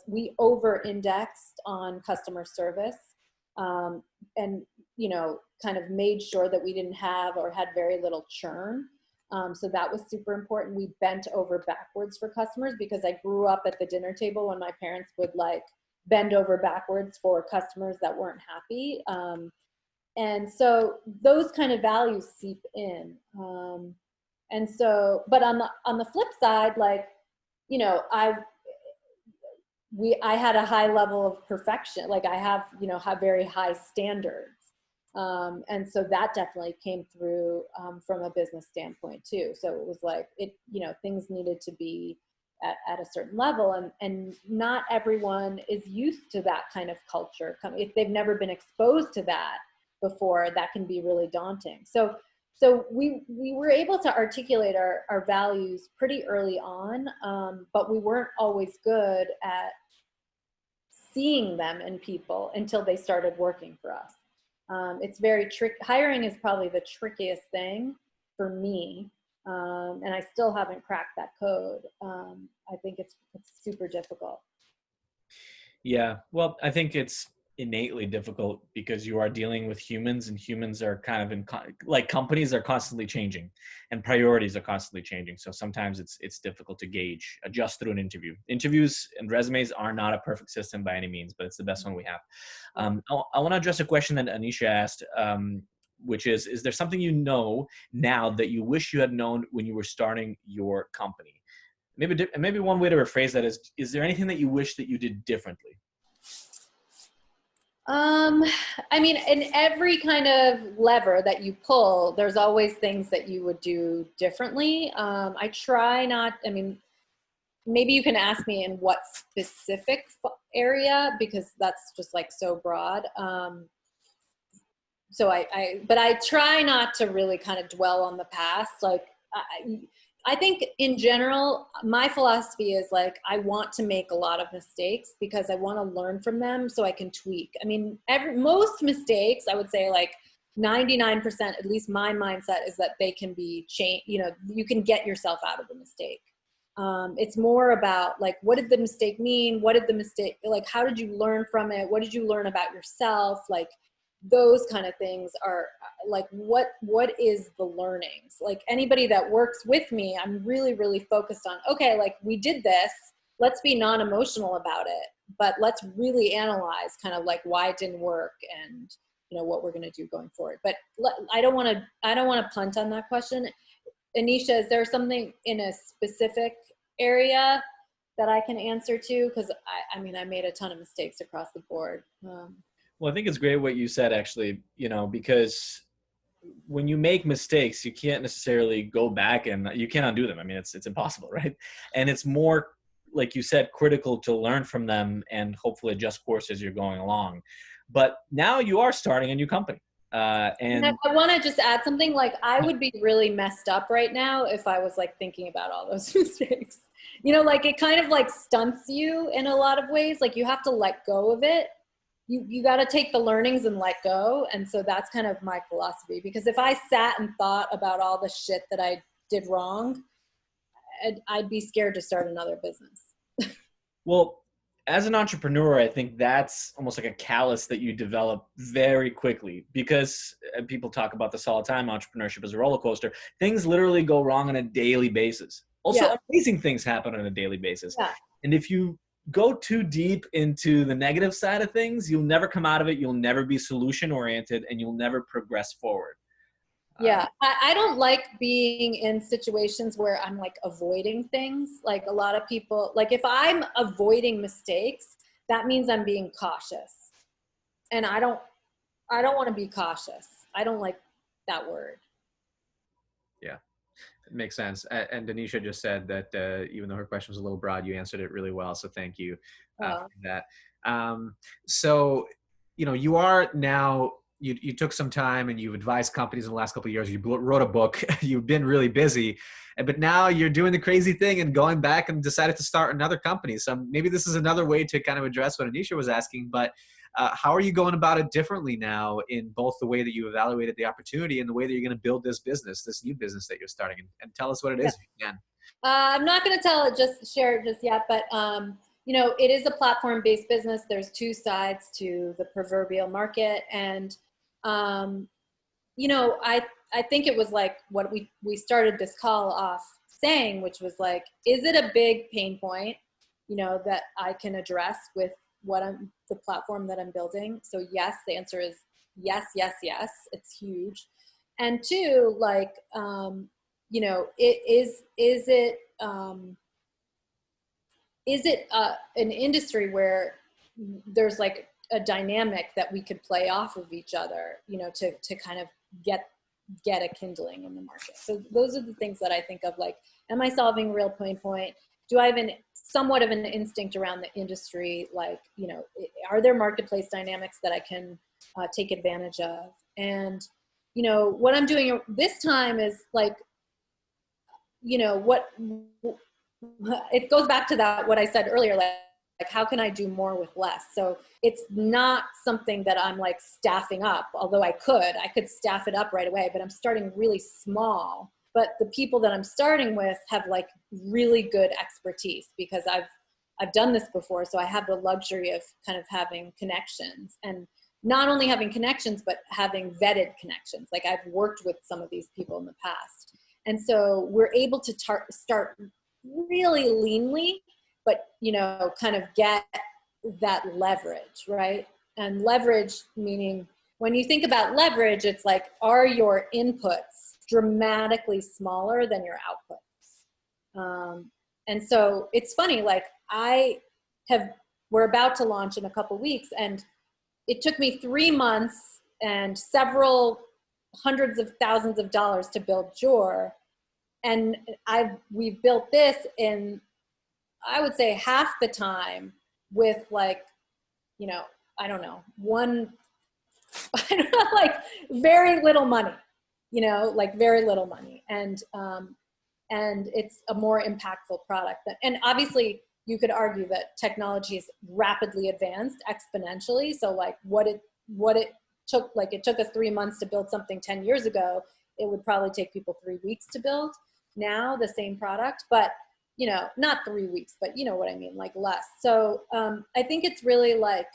we over indexed on customer service, and, kind of made sure that we didn't have or had very little churn. So that was super important. We bent over backwards for customers, because I grew up at the dinner table when my parents would like bend over backwards for customers that weren't happy. And so those kind of values seep in. And so, but on the flip side, like, I had a high level of perfection. Like I have very high standards. And so that definitely came through, from a business standpoint too. So it was like, things needed to be at a certain level, and not everyone is used to that kind of culture. If they've never been exposed to that before, that can be really daunting. So we were able to articulate our values pretty early on, but we weren't always good at seeing them in people until they started working for us. It's very tricky. Hiring is probably the trickiest thing for me. And I still haven't cracked that code. I think it's super difficult. Yeah, well, I think it's innately difficult because you are dealing with humans, and humans are kind of like companies are constantly changing, and priorities are constantly changing. So sometimes it's difficult to gauge, adjust through an interview. Interviews and resumes are not a perfect system by any means, but it's the best one we have. I want to address a question that Anisha asked, which is there something now that you wish you had known when you were starting your company? Maybe one way to rephrase that is there anything that you wish that you did differently? I mean, in every kind of lever that you pull, there's always things that you would do differently. I try not, I mean, maybe you can ask me in what specific area, because that's just like so broad. But I try not to really kind of dwell on the past. Like, I think in general, my philosophy is like, I want to make a lot of mistakes because I want to learn from them so I can tweak. I mean, most mistakes, I would say like 99%, at least my mindset is that they can be changed. You can get yourself out of the mistake. It's more about like, what did the mistake mean? Like, how did you learn from it? What did you learn about yourself? Like, those kind of things are like, what is the learnings? Like, anybody that works with me, I'm really, really focused on, okay, like, we did this, let's be non-emotional about it, but let's really analyze kind of like why it didn't work, and what we're going to do going forward. But I don't want to punt on that question. Anisha, is there something in a specific area that I can answer to? Because I mean, I made a ton of mistakes across the board. Well, I think it's great what you said, actually, because when you make mistakes, you can't necessarily go back and you can't undo them. I mean, it's impossible, right? And it's more, like you said, critical to learn from them and hopefully adjust course as you're going along. But now you are starting a new company. And I want to just add something. Like, I would be really messed up right now if I was like thinking about all those mistakes. You know, like it kind of like stunts you in a lot of ways. Like you have to let go of it. You got to take the learnings and let go. And so that's kind of my philosophy. Because if I sat and thought about all the shit that I did wrong, I'd be scared to start another business. well, as an entrepreneur, I think that's almost like a callus that you develop very quickly because people talk about this all the time. Entrepreneurship is a roller coaster. Things literally go wrong on a daily basis. Also, Yeah. amazing things happen on a daily basis. Yeah. And if you go too deep into the negative side of things, you'll never come out of it. You'll never be solution oriented and you'll never progress forward. Yeah, I don't like being in situations where I'm like avoiding things. Like a lot of people, like if I'm avoiding mistakes, that means I'm being cautious. And I don't want to be cautious. I don't like that word. Yeah, it makes sense. And Denisha just said that even though her question was a little broad, you answered it really well. So thank you for that. So, you know, you are now, you took some time and you've advised companies in the last couple of years. You wrote a book. You've been really busy, but now you're doing the crazy thing and going back and decided to start another company. So maybe this is another way to kind of address what Anisha was asking, but how are you going about it differently now in both the way that you evaluated the opportunity and the way that you're going to build this business, this new business that you're starting? And tell us what it is if you can. I'm not going to share it just yet, but you know, it is a platform-based business. There's two sides to the proverbial market, and you know, I think it was like what we started this call off saying, which was like, is it a big pain point, you know, that I can address with the platform that I'm building? So yes, the answer is yes, yes, yes. It's huge. And two, like, you know, is it an industry where there's like a dynamic that we could play off of each other, you know, to kind of get a kindling in the market? So those are the things that I think of, like, am I solving a real pain point? Do I have somewhat of an instinct around the industry? Like, you know, are there marketplace dynamics that I can take advantage of? And, you know, what I'm doing this time is like, you know, it goes back to that, what I said earlier, like how can I do more with less? So it's not something that I'm like staffing up, although I could staff it up right away, but I'm starting really small. But the people that I'm starting with have like really good expertise because I've done this before. So I have the luxury of kind of having connections, and not only having connections, but having vetted connections. Like I've worked with some of these people in the past. And so we're able to start really leanly, but, you know, kind of get that leverage, right? And leverage meaning, when you think about leverage, it's like, are your inputs dramatically smaller than your outputs? And so it's funny, like we're about to launch in a couple weeks, and it took me 3 months and several hundreds of thousands of dollars to build Joor. And we've built this in, I would say, half the time with like, you know, I don't know, like very little money, you know, like very little money. And it's a more impactful product. And obviously you could argue that technology is rapidly advanced exponentially. So like what it took, like it took us 3 months to build something 10 years ago, it would probably take people 3 weeks to build now, the same product, but, you know, not 3 weeks, but you know what I mean, like less. So I think it's really like,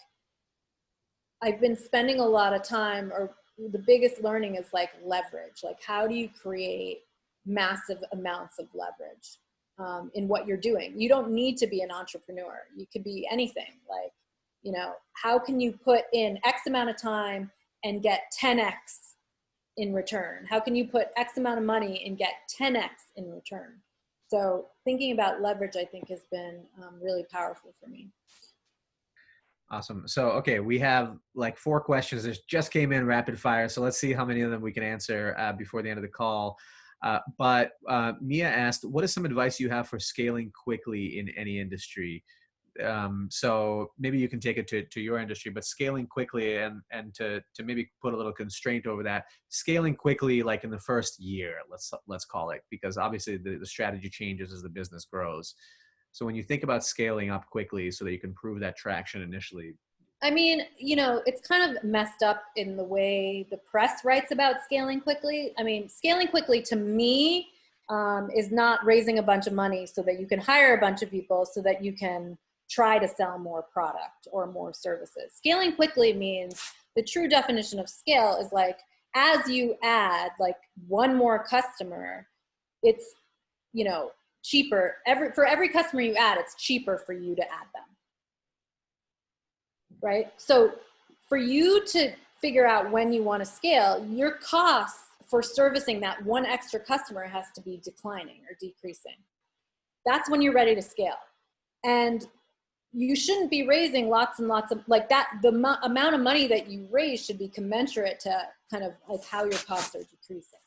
I've been spending a lot of time, or the biggest learning is like leverage. Like, how do you create massive amounts of leverage in what you're doing? You don't need to be an entrepreneur. You could be anything. Like, you know, how can you put in X amount of time and get 10X in return? How can you put X amount of money and get 10X in return? So thinking about leverage, I think, has been really powerful for me. Awesome. So, okay, we have like 4 questions that just came in rapid fire. So let's see how many of them we can answer before the end of the call. But Mia asked, what is some advice you have for scaling quickly in any industry? So maybe you can take it to your industry, but scaling quickly and to maybe put a little constraint over that, scaling quickly, like in the first year, let's call it, because obviously the strategy changes as the business grows. So when you think about scaling up quickly so that you can prove that traction initially. I mean, it's kind of messed up in the way the press writes about scaling quickly. I mean, scaling quickly to me is not raising a bunch of money so that you can hire a bunch of people so that you can try to sell more product or more services. Scaling quickly means the true definition of scale is like, as you add like one more customer, it's, cheaper. For every customer you add, it's cheaper for you to add them. Right? So for you to figure out when you want to scale, your costs for servicing that one extra customer has to be declining or decreasing. That's when you're ready to scale. And you shouldn't be raising lots and lots of like that. The amount of money that you raise should be commensurate to kind of like how your costs are decreasing.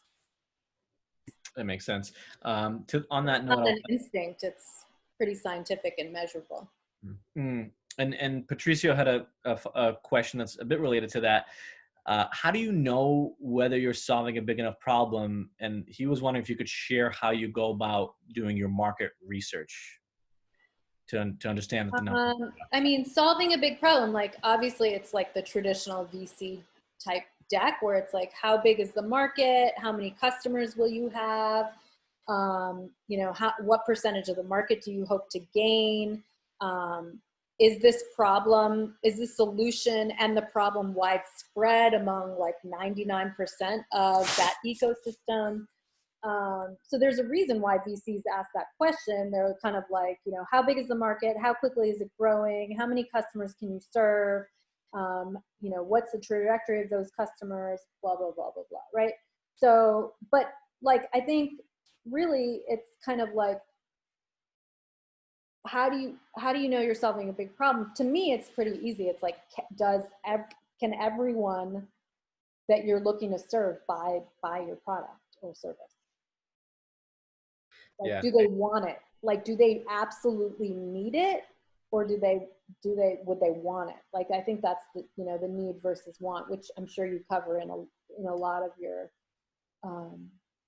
That makes sense. On that note, not an instinct. It's pretty scientific and measurable. And Patricio had a question that's a bit related to that. How do you know whether you're solving a big enough problem? And he was wondering if you could share how you go about doing your market research to understand that the number. I mean, solving a big problem, like obviously it's like the traditional VC type deck where it's like, how big is the market? How many customers will you have? What percentage of the market do you hope to gain? Is this solution and the problem widespread among like 99% of that ecosystem? So there's a reason why VCs ask that question. They're kind of like, how big is the market? How quickly is it growing? How many customers can you serve? What's the trajectory of those customers? Blah, blah, blah, blah, blah, right? So, but like, I think really it's kind of like, how do you know you're solving a big problem? To me, it's pretty easy. It's like, can everyone that you're looking to serve buy your product or service? Like, Yeah. do they want it? Like, do they absolutely need it, or would they want it? Like, I think that's the the need versus want, which I'm sure you cover in a lot of your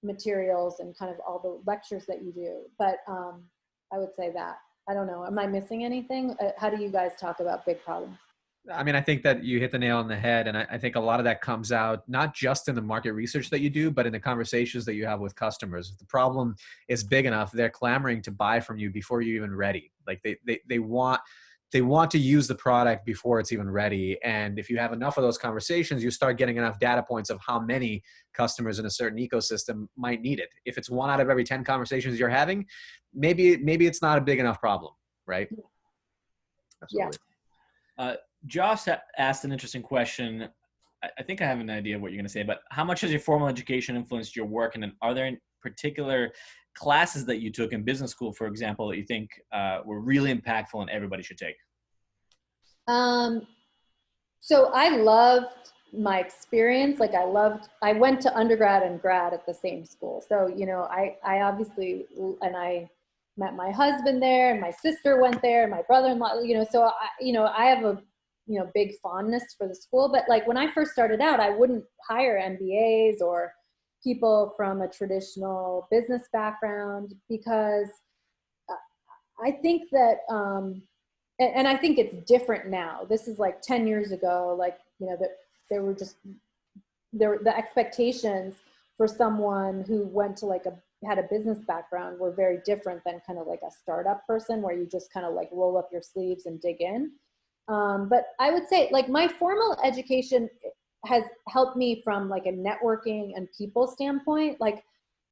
materials and kind of all the lectures that you do. But I would say that. I don't know. Am I missing anything? How do you guys talk about big problems? I mean, I think that you hit the nail on the head. And I think a lot of that comes out, not just in the market research that you do, but in the conversations that you have with customers. If the problem is big enough, they're clamoring to buy from you before you're even ready. Like they want to use the product before it's even ready. And if you have enough of those conversations, you start getting enough data points of how many customers in a certain ecosystem might need it. If it's 1 out of every 10 conversations you're having, maybe it's not a big enough problem, right? Absolutely. Yeah. Josh asked an interesting question. I think I have an idea of what you're going to say, but how much has your formal education influenced your work? And are there particular classes that you took in business school, for example, that you think were really impactful and everybody should take? So I loved my experience. Like I went to undergrad and grad at the same school. So, I obviously, and I met my husband there and my sister went there and my brother-in-law, so I have a, big fondness for the school. But like when I first started out, I wouldn't hire MBAs or people from a traditional business background because I think that, and I think it's different now. This is like 10 years ago, like, that the expectations for someone who went to had a business background were very different than kind of like a startup person where you just kind of like roll up your sleeves and dig in. But I would say like my formal education has helped me from like a networking and people standpoint. Like,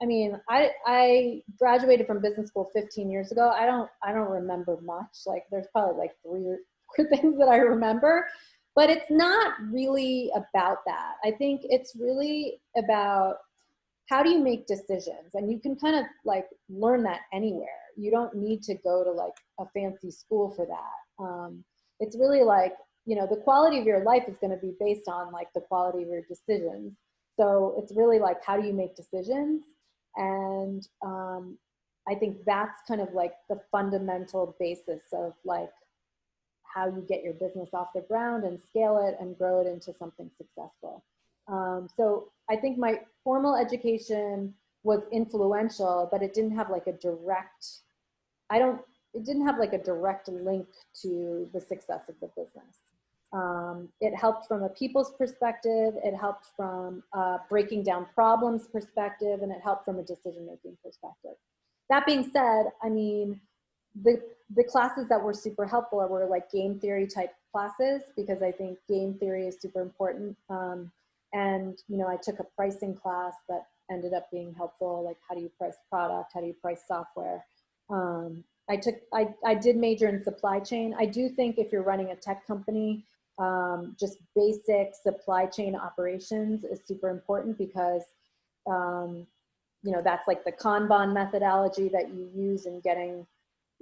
I mean, I graduated from business school 15 years ago. I don't remember much. Like there's probably like 3 or 4 things that I remember, but it's not really about that. I think it's really about how do you make decisions, and you can kind of like learn that anywhere. You don't need to go to like a fancy school for that. It's really like, the quality of your life is going to be based on like the quality of your decisions. So it's really like, how do you make decisions? And I think that's kind of like the fundamental basis of like how you get your business off the ground and scale it and grow it into something successful. So I think my formal education was influential, but it didn't have like a direct, it didn't have like a direct link to the success of the business. It helped from a people's perspective, it helped from breaking down problems perspective, and it helped from a decision-making perspective. That being said, I mean, the classes that were super helpful were like game theory type classes, because I think game theory is super important. And, you know, I took a pricing class that ended up being helpful, like how do you price product, how do you price software. I did major in supply chain. I do think if you're running a tech company, just basic supply chain operations is super important, because you know, that's like the Kanban methodology that you use in getting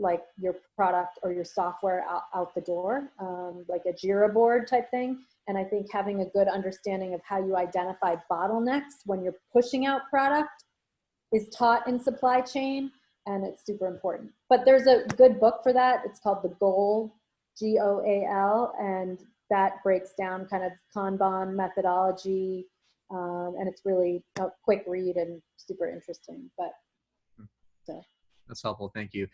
like your product or your software out the door, like a Jira board type thing. And I think having a good understanding of how you identify bottlenecks when you're pushing out product is taught in supply chain, and it's super important. But there's a good book for that. It's called The Goal, Goal, and that breaks down kind of Kanban methodology, and it's really a quick read and super interesting. But so. That's helpful. Thank you.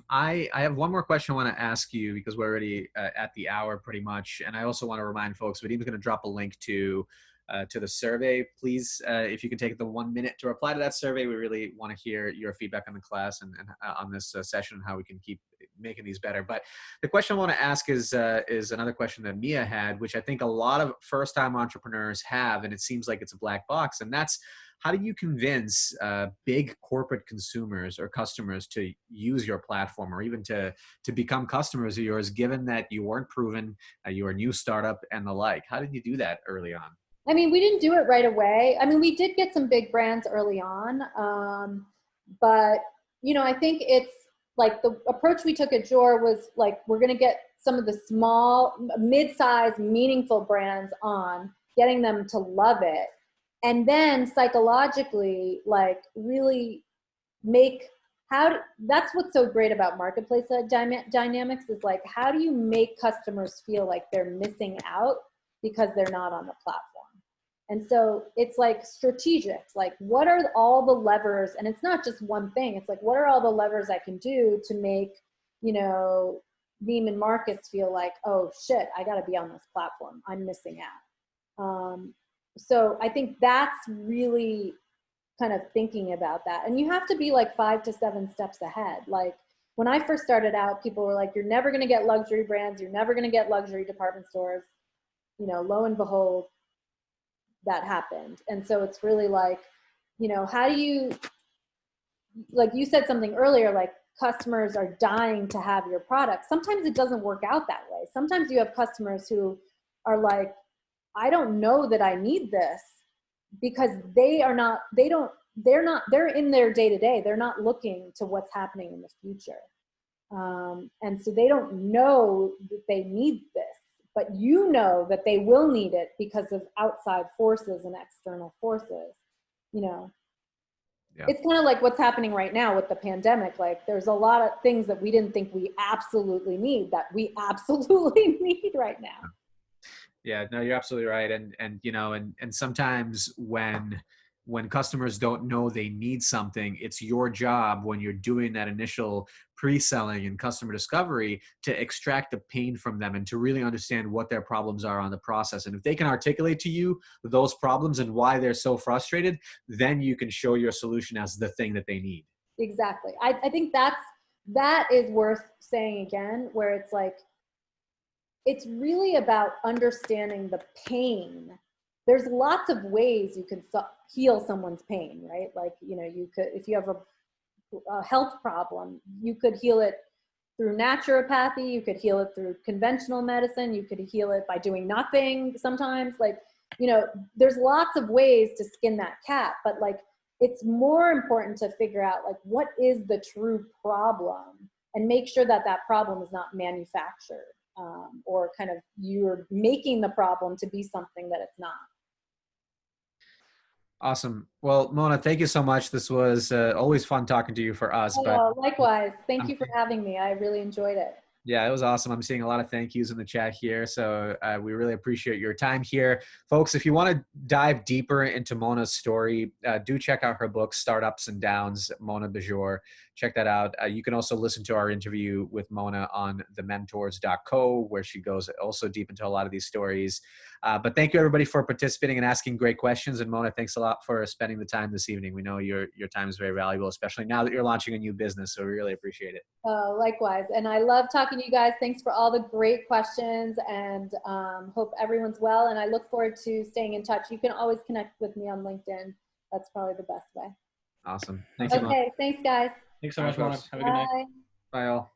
I have one more question I want to ask you, because we're already at the hour pretty much. And I also want to remind folks, Vadim's going to drop a link to the survey. Please, if you can take the 1 minute to reply to that survey, we really want to hear your feedback on the class and on this session, and how we can keep making these better. But the question I want to ask is another question that Mia had, which I think a lot of first-time entrepreneurs have, and it seems like it's a black box, and that's, how do you convince big corporate consumers or customers to use your platform, or even to become customers of yours, given that you weren't proven, you were a new startup and the like? How did you do that early on? I mean, we didn't do it right away. I mean, we did get some big brands early on, but you know, I think it's like the approach we took at Joor was like, we're going to get some of the small, mid-sized, meaningful brands on, getting them to love it. And then psychologically, like really make, that's what's so great about marketplace dynamics is like, how do you make customers feel like they're missing out because they're not on the platform? And so it's like strategic, like what are all the levers? And it's not just one thing. It's like, what are all the levers I can do to make, you know, Neiman Marcus feel like, oh shit, I got to be on this platform, I'm missing out. So I think that's really kind of thinking about that. And you have to be like 5 to 7 steps ahead. Like when I first started out, people were like, you're never going to get luxury brands. You're never going to get luxury department stores. You know, lo and behold, that happened. And so it's really like, you know, how do you, like you said something earlier, like customers are dying to have your product. Sometimes it doesn't work out that way. Sometimes you have customers who are like, I don't know that I need this, because they're in their day-to-day. They're not looking to what's happening in the future. And so they don't know that they need this, but you know that they will need it because of outside forces and external forces, you know. Yeah. It's kind of like what's happening right now with the pandemic. Like there's a lot of things that we didn't think we absolutely need that we absolutely need right now. Yeah, no, you're absolutely right. And you know, and sometimes when customers don't know they need something, it's your job, when you're doing that initial pre-selling and customer discovery, to extract the pain from them and to really understand what their problems are on the process. And if they can articulate to you those problems and why they're so frustrated, then you can show your solution as the thing that they need. Exactly. I think that is worth saying again, where it's like, it's really about understanding the pain. There's lots of ways you can heal someone's pain, right? Like, you know, you could, if you have a health problem, you could heal it through naturopathy, you could heal it through conventional medicine, you could heal it by doing nothing sometimes. Like, you know, there's lots of ways to skin that cat, but like, it's more important to figure out like, what is the true problem, and make sure that that problem is not manufactured. Or kind of you're making the problem to be something that it's not. Awesome. Well, Mona, thank you so much. This was always fun talking to you for us. Oh, likewise. Thank you for having me. I really enjoyed it. Yeah, it was awesome. I'm seeing a lot of thank yous in the chat here. So we really appreciate your time here. Folks, if you want to dive deeper into Mona's story, do check out her book, Startups and Downs, Mona Bijoor. Check that out. You can also listen to our interview with Mona on thementors.co, where she goes also deep into a lot of these stories. But thank you, everybody, for participating and asking great questions. And Mona, thanks a lot for spending the time this evening. We know your time is very valuable, especially now that you're launching a new business. So we really appreciate it. Likewise. And I love talking to you guys. Thanks for all the great questions, and hope everyone's well. And I look forward to staying in touch. You can always connect with me on LinkedIn. That's probably the best way. Awesome. Thanks, Mona. Okay. Thanks, guys. Thanks so much, Mona. Have a good night. Bye. Bye, all.